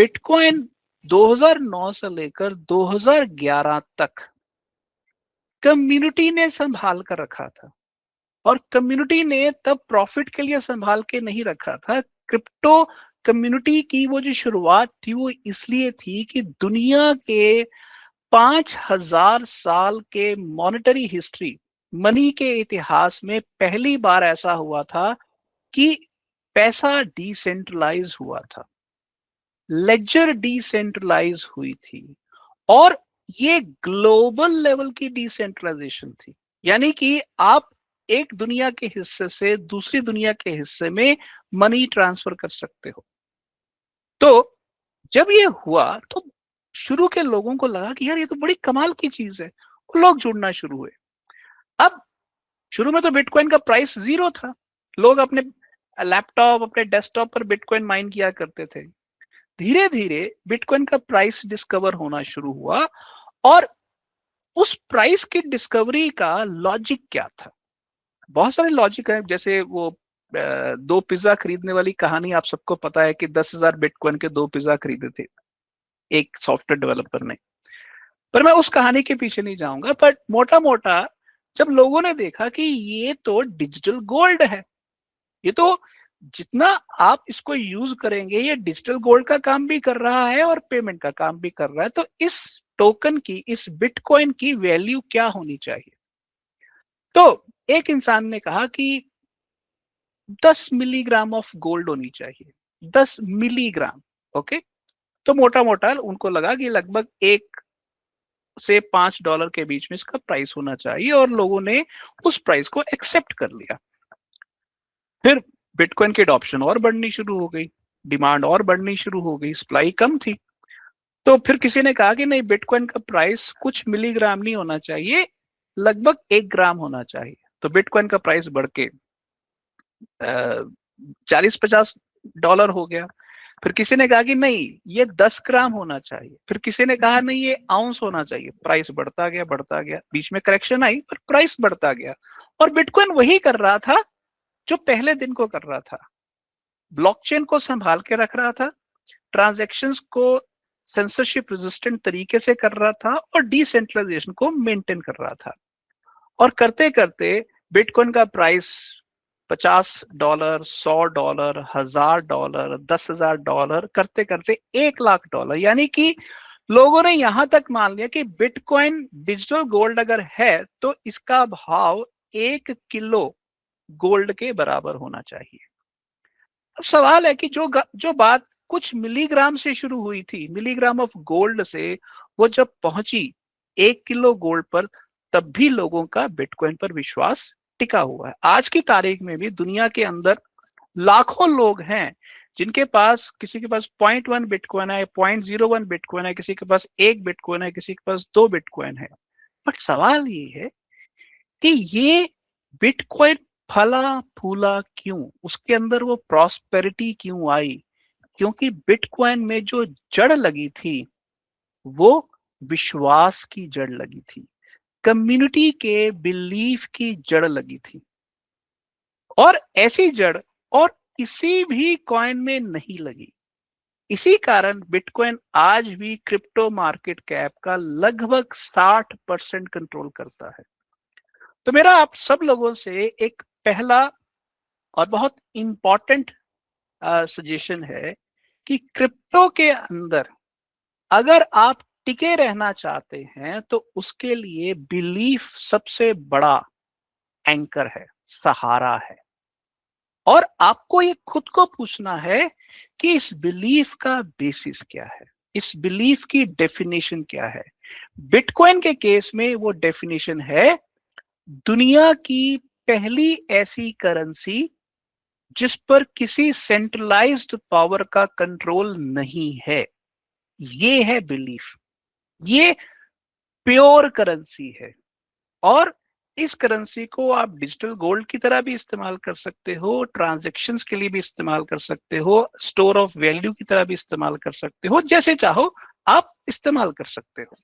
Bitcoin 2009 से लेकर 2011 तक कम्युनिटी ने संभाल कर रखा था, और कम्युनिटी ने तब प्रॉफिट के लिए संभाल के नहीं रखा था। क्रिप्टो कम्युनिटी की वो जो शुरुआत थी वो इसलिए थी कि दुनिया के 5000 साल के मॉनेटरी हिस्ट्री, मनी के इतिहास में पहली बार ऐसा हुआ था कि पैसा डिसेंट्रलाइज हुआ था, लेजर डिसेंट्रलाइज हुई थी, और ये ग्लोबल लेवल की डिसेंट्रलाइजेशन थी। यानी कि आप एक दुनिया के हिस्से से दूसरी दुनिया के हिस्से में मनी ट्रांसफर कर सकते हो। तो जब ये हुआ तो शुरू के लोगों को लगा कि यार ये तो बड़ी कमाल की चीज है, लोग जुड़ना शुरू हुए। अब शुरू में तो बिटकॉइन का प्राइस 0 था, लोग अपने लैपटॉप अपने डेस्कटॉप पर बिटकॉइन माइन किया करते थे। धीरे धीरे बिटकॉइन का प्राइस डिस्कवर होना शुरू हुआ, और उस प्राइस की डिस्कवरी का लॉजिक क्या था? बहुत सारे लॉजिक है, जैसे वो 2 पिज्जा खरीदने वाली कहानी आप सबको पता है कि 10,000 बिटकॉइन के 2 पिज्जा खरीदे थे एक सॉफ्टवेयर डेवलपर ने। पर मैं उस कहानी के पीछे नहीं जाऊंगा, पर मोटा मोटा जब लोगों ने देखा कि ये तो डिजिटल गोल्ड है, ये तो जितना आप इसको यूज करेंगे ये डिजिटल गोल्ड का काम भी कर रहा है और पेमेंट का काम भी कर रहा है, तो इस टोकन की, इस बिटकॉइन की वैल्यू क्या होनी चाहिए? तो एक इंसान ने कहा कि 10 मिलीग्राम ऑफ गोल्ड होनी चाहिए, 10 मिलीग्राम। ओके, तो मोटा मोटा उनको लगा कि लगभग 1 से $5 के बीच में इसका प्राइस होना चाहिए, और लोगों ने उस प्राइस को एक्सेप्ट कर लिया। फिर बिटकॉइन की एडॉप्शन और बढ़नी शुरू हो गई, डिमांड और बढ़नी शुरू हो गई, सप्लाई कम थी। तो फिर किसी ने कहा कि नहीं, बिटकॉइन का प्राइस कुछ मिलीग्राम नहीं होना चाहिए, लगभग 1 ग्राम होना चाहिए। तो बिटकॉइन का प्राइस बढ़ के 40-50 डॉलर हो गया। फिर किसी ने कहा कि नहीं, ये 10 ग्राम होना चाहिए। फिर किसी ने कहा नहीं, ये आउंस होना चाहिए। प्राइस बढ़ता गया बढ़ता गया, बीच में करेक्शन आई पर प्राइस बढ़ता गया, और बिटकॉइन वही कर रहा था जो पहले दिन को कर रहा था, ब्लॉकचेन को संभाल के रख रहा था, ट्रांजैक्शंस को सेंसरशिप रेजिस्टेंट तरीके से कर रहा था, और डिसेंट्रलाइजेशन को मेंटेन कर रहा था। और करते करते बिटकॉइन का प्राइस $50, $100, $1000, $10,000 करते करते $1,00,000, यानी कि लोगों ने यहां तक मान लिया कि बिटकॉइन डिजिटल गोल्ड अगर है तो इसका भाव 1 किलो गोल्ड के बराबर होना चाहिए। अब सवाल है कि जो बात कुछ मिलीग्राम से शुरू हुई थी, मिलीग्राम ऑफ गोल्ड से, वो जब पहुंची 1 किलो गोल्ड पर, तब भी लोगों का बिटकॉइन पर विश्वास टिका हुआ है। आज की तारीख में भी दुनिया के अंदर लाखों लोग हैं जिनके पास, किसी के पास 0.1 बिटकॉइन है, 0.01 बिटकॉइन है, किसी के पास 1 बिटकॉइन है, किसी के पास 2 बिटकॉइन है। बट सवाल ये है कि ये बिटकॉइन फला फूला क्यों, उसके अंदर वो प्रॉस्पेरिटी क्यों आई? क्योंकि बिटकॉइन में जो जड़ लगी थी वो विश्वास की जड़ लगी थी, कम्युनिटी के बिलीफ की जड़ लगी थी, और ऐसी जड़ और किसी भी कॉइन में नहीं लगी। इसी कारण बिटकॉइन आज भी क्रिप्टो मार्केट कैप का लगभग 60% कंट्रोल करता है। तो मेरा आप सब लोगों से एक पहला और बहुत इंपॉर्टेंट सजेशन है कि क्रिप्टो के अंदर अगर आप टिके रहना चाहते हैं तो उसके लिए बिलीफ सबसे बड़ा एंकर है, सहारा है। और आपको ये खुद को पूछना है कि इस बिलीफ का बेसिस क्या है, इस बिलीफ की डेफिनेशन क्या है। बिटकॉइन के केस में वो डेफिनेशन है दुनिया की पहली ऐसी करेंसी जिस पर किसी सेंट्रलाइज्ड पावर का कंट्रोल नहीं है। ये है बिलीफ, ये प्योर करेंसी है। और इस करेंसी को आप डिजिटल गोल्ड की तरह भी इस्तेमाल कर सकते हो, ट्रांजैक्शंस के लिए भी इस्तेमाल कर सकते हो, स्टोर ऑफ वैल्यू की तरह भी इस्तेमाल कर सकते हो, जैसे चाहो आप इस्तेमाल कर सकते हो।